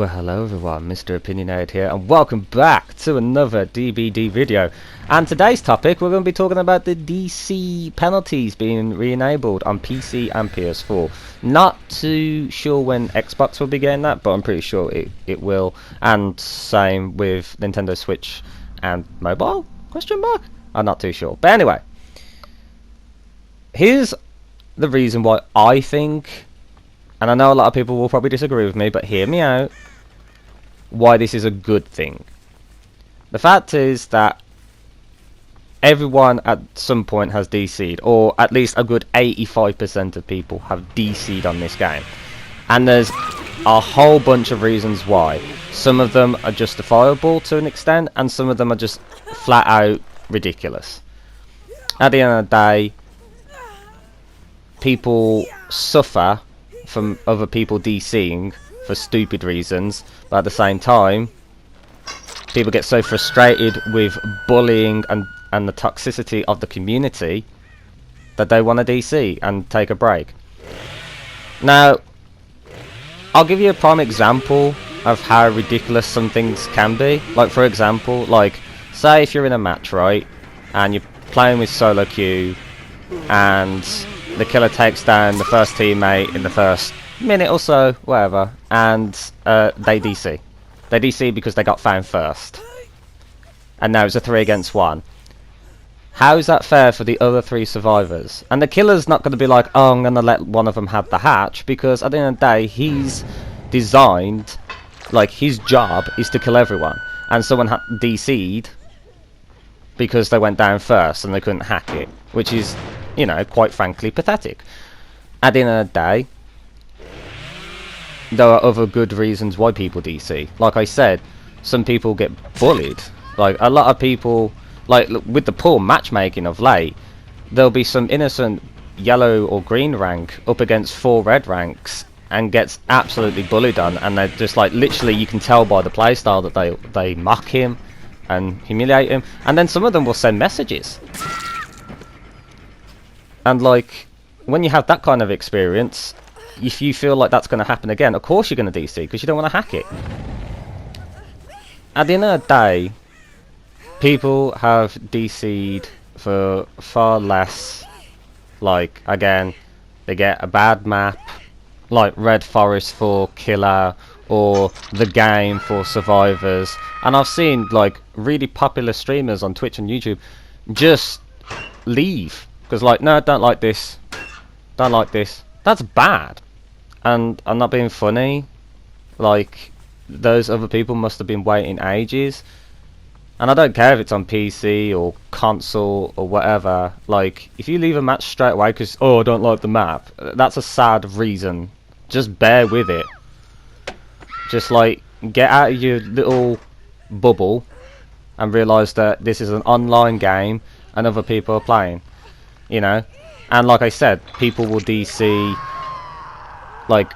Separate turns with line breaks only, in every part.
Well, hello everyone, Mr. Opinionated here, and welcome back to another DBD video. And today's topic, we're going to be talking about the DC penalties being re-enabled on PC and PS4. Not too sure when Xbox will be getting that, but I'm pretty sure it will. And same with Nintendo Switch and mobile? Question mark? I'm not too sure. But anyway, here's the reason why I think, and I know a lot of people will probably disagree with me, but hear me out, why this is a good thing. The fact is that everyone at some point has DC'd, or at least a good 85% of people have DC'd on this game. And there's a whole bunch of reasons why. Some of them are justifiable to an extent, and some of them are just flat out ridiculous. At the end of the day, people suffer from other people DCing for stupid reasons, but at the same time people get so frustrated with bullying and the toxicity of the community that they want to DC and take a break. Now, I'll give you a prime example of how ridiculous some things can be. Like, for example, like, say if you're in a match, right, and you're playing with solo queue and the killer takes down the first teammate in the first minute or so, whatever, and they DC. They DC because they got found first. And now it's a 3 against 1. How is that fair for the other 3 survivors? And the killer's not going to be like, oh, I'm going to let one of them have the hatch, because at the end of the day, he's designed, like, his job is to kill everyone. And someone DC'd because they went down first and they couldn't hack it, which is, you know, quite frankly pathetic. At the end of the day, there are other good reasons why people DC. Like I said, some people get bullied. Like, a lot of people, like with the poor matchmaking of late, there'll be some innocent yellow or green rank up against 4 red ranks and gets absolutely bullied on, and they're just like, literally you can tell by the playstyle that they mock him and humiliate him, and then some of them will send messages. And like, when you have that kind of experience, if you feel like that's going to happen again, of course you're going to DC, because you don't want to hack it. At the end of the day, people have DC'd for far less. Like, again, they get a bad map, like Red Forest for Killer, or the game for Survivors. And I've seen, like, really popular streamers on Twitch and YouTube just leave. Because, like, no, don't like this. Don't like this. That's bad. And I'm not being funny. Like, those other people must have been waiting ages. And I don't care if it's on PC or console or whatever. Like, if you leave a match straight away because, oh, I don't like the map, that's a sad reason. Just bear with it. Just, like, get out of your little bubble and realise that this is an online game and other people are playing. You know? And like I said, people will DC like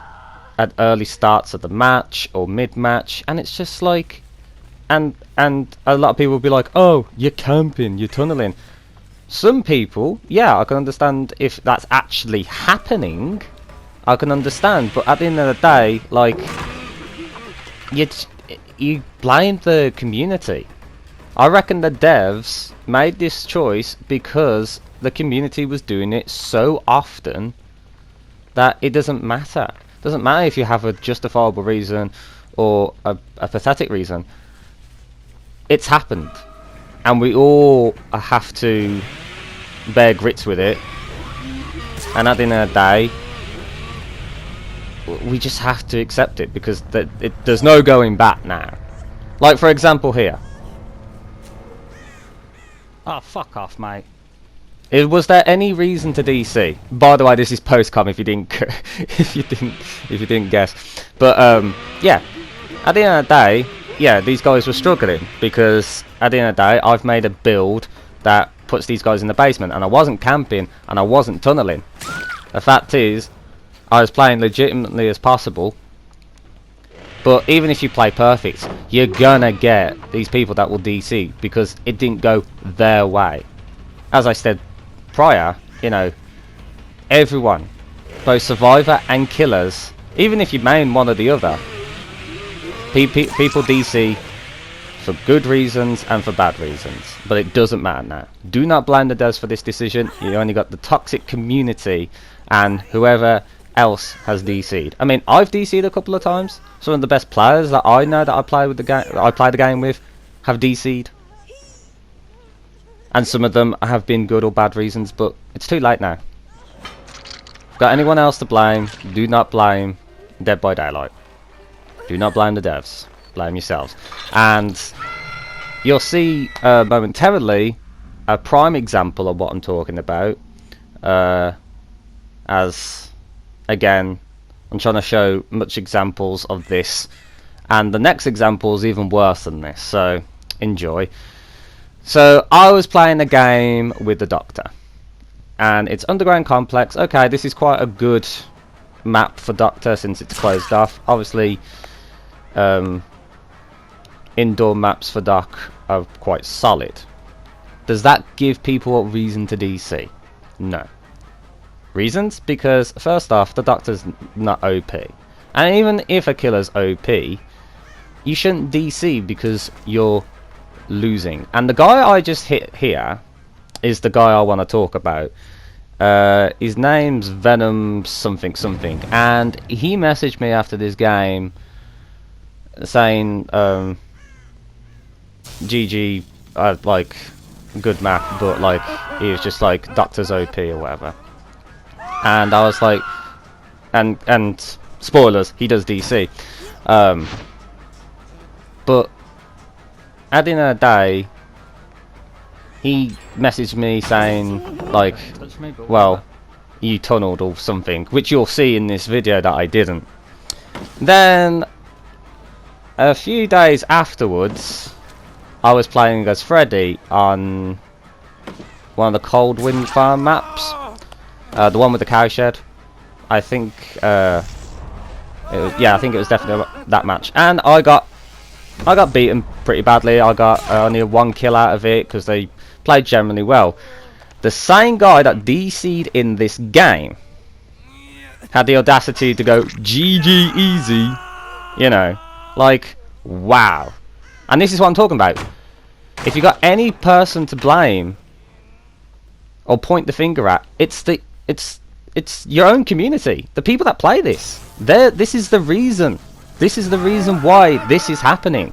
at early starts of the match or mid-match, and it's just like, and a lot of people will be like, oh, you're camping, you're tunneling. Some people, yeah, I can understand if that's actually happening. I can understand, but at the end of the day, like, you blame the community. I reckon the devs made this choice because the community was doing it so often that it doesn't matter. It doesn't matter if you have a justifiable reason or a pathetic reason. It's happened. And we all have to bear grits with it. And at the end of the day, we just have to accept it, because there's no going back now. Like, for example, here. Oh, fuck off, mate. Was there any reason to DC? By the way, this is post-com if you didn't if you didn't guess. But yeah, at the end of the day, yeah, these guys were struggling because at the end of the day, I've made a build that puts these guys in the basement, and I wasn't camping and I wasn't tunneling. The fact is, I was playing legitimately as possible. But even if you play perfect, you're gonna get these people that will DC because it didn't go their way. As I said prior, you know, everyone, both survivor and killers, even if you main one or the other, People DC for good reasons and for bad reasons, but it doesn't matter now. Do not blame the devs for this decision. You only got the toxic community and whoever else has DC'd. I mean, I've DC'd a couple of times. Some of the best players that I know that I play the game with have DC'd, and some of them have been good or bad reasons. But it's too late now. Got anyone else to blame? Do not blame Dead by Daylight. Do not blame the devs. Blame yourselves. And you'll see momentarily a prime example of what I'm talking about. As again, I'm trying to show much examples of this, and the next example is even worse than this. So enjoy. So I was playing a game with the Doctor, and it's Underground Complex. Okay, this is quite a good map for Doctor since it's closed off. Obviously, indoor maps for Doc are quite solid. Does that give people a reason to DC? No. Reasons? Because first off, the Doctor's not OP, and even if a killer's OP, you shouldn't DC because you're losing. And the guy I just hit here is the guy I want to talk about. His name's Venom something something, and he messaged me after this game saying GG, like good map, but like he was just like Doctor's OP or whatever. And I was like, and spoilers, he does DC. But at the end of the day, he messaged me saying like, well, you tunneled or something, which you'll see in this video that I didn't. Then a few days afterwards, I was playing as Freddy on one of the Cold Wind Farm maps. The one with the cowshed. I think I think it was definitely that match, and I got beaten pretty badly. I got only one kill out of it because they played generally well. The same guy that DC'd in this game had the audacity to go GG easy, you know, like wow. And this is what I'm talking about. If you got any person to blame or point the finger at, it's your own community, the people that play this. This is the reason. This is the reason why this is happening.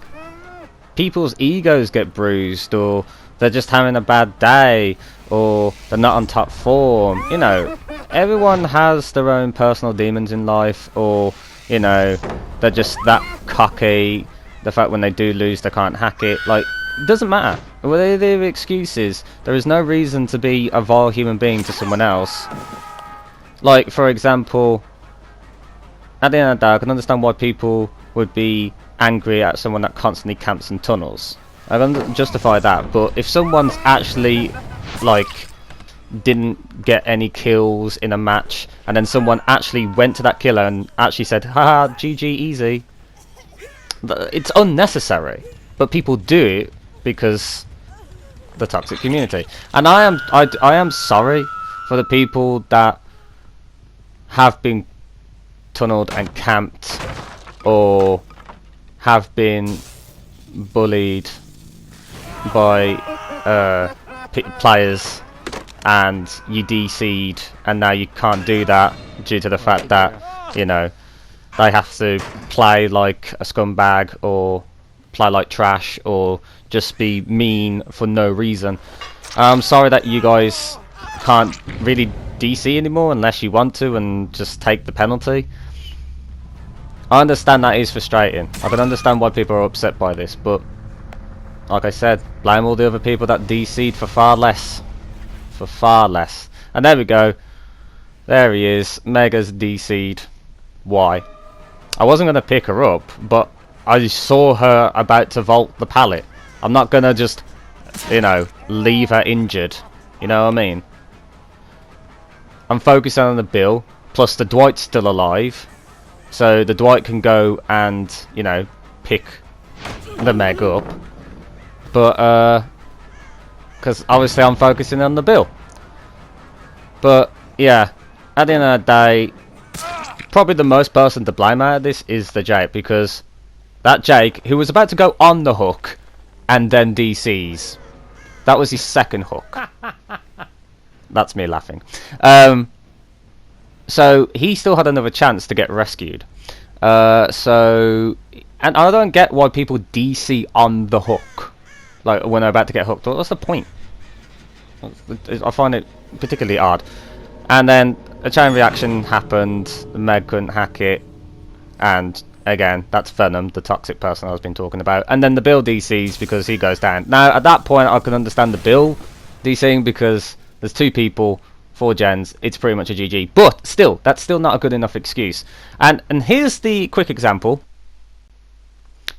People's egos get bruised, or they're just having a bad day, or they're not on top form. You know, everyone has their own personal demons in life, or you know, they're just that cocky. The fact when they do lose, they can't hack it. Like, it doesn't matter. Whatever the excuses, there is no reason to be a vile human being to someone else. Like, for example, at the end of the day, I can understand why people would be angry at someone that constantly camps in tunnels. I can justify that, but if someone's actually, like, didn't get any kills in a match, and then someone actually went to that killer and actually said, haha, GG, easy, it's unnecessary. But people do it because the toxic community. And I am sorry for the people that have been tunneled and camped, or have been bullied by players, and you DC'd, and now you can't do that due to the fact that, you know, they have to play like a scumbag, or play like trash, or just be mean for no reason. I'm sorry that you guys can't really DC anymore unless you want to and just take the penalty. I understand that is frustrating. I can understand why people are upset by this, but like I said, blame all the other people that DC'd for far less. For far less. And there we go. There he is. Mega's DC'd. Why? I wasn't going to pick her up, but I saw her about to vault the pallet. I'm not going to just, you know, leave her injured. You know what I mean? I'm focusing on the Bill, plus the Dwight's still alive. So the Dwight can go and, you know, pick the Meg up. But, because obviously I'm focusing on the Bill. But, yeah, at the end of the day, probably the most person to blame out of this is the Jake, because That Jake, who was about to go on the hook, and then DCs. That was his second hook. That's me laughing. So he still had another chance to get rescued. And I don't get why people DC on the hook, like when they're about to get hooked. What's the point? I find it particularly odd. And then a chain reaction happened. Meg couldn't hack it, and again, that's Venom, the toxic person I was been talking about. And then the Bill DCs because he goes down. Now, at that point, I can understand the Bill DCing because there's 2 people, 4 gens. It's pretty much a GG. But still, that's still not a good enough excuse. And here's the quick example.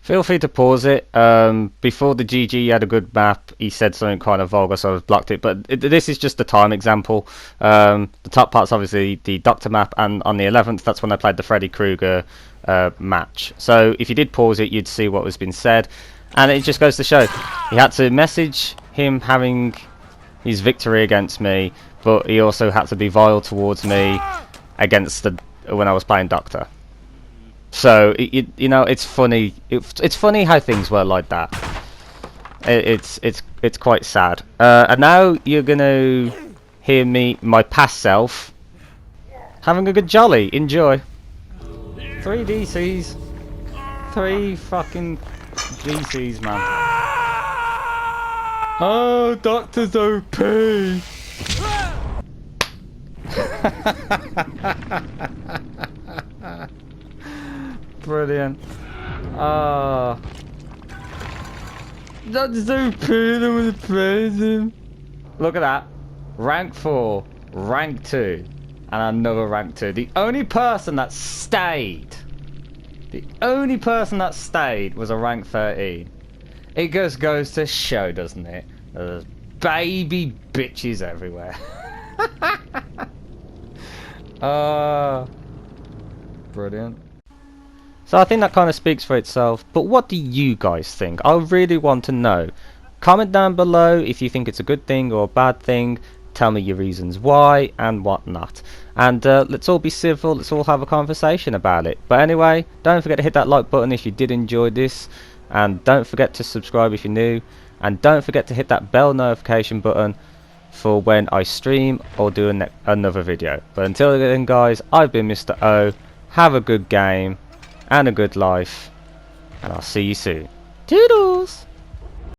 Feel free to pause it. Before the GG, he had a good map. He said something kind of vulgar, so I've blocked it. But this is just the time example. The top part's obviously the Doctor map, and on the 11th, that's when I played the Freddy Krueger match. So if you did pause it, you'd see what was being said. And it just goes to show, he had to message him having his victory against me, but he also had to be vile towards me against when I was playing Doctor. So you know, it's funny. It's funny how things were like that. It's quite sad. And now you're gonna hear me, my past self, having a good jolly. Enjoy. 3 DCs, 3 fucking DCs, man. Oh, Doctor's OP. Brilliant. Ah. That's so cool. I want to praise him. Look at that. Rank 4, rank 2, and another rank 2. The only person that stayed. The only person that stayed was a rank 13. It just goes to show, doesn't it? There's baby bitches everywhere. Brilliant. So I think that kind of speaks for itself, but what do you guys think? I really want to know. Comment down below if you think it's a good thing or a bad thing. Tell me your reasons why and whatnot. And let's all be civil, let's all have a conversation about it. But anyway, don't forget to hit that like button if you did enjoy this. And don't forget to subscribe if you're new. And don't forget to hit that bell notification button for when I stream or do another video. But until then guys, I've been Mr. O. Have a good game and a good life, and I'll see you soon. Toodles!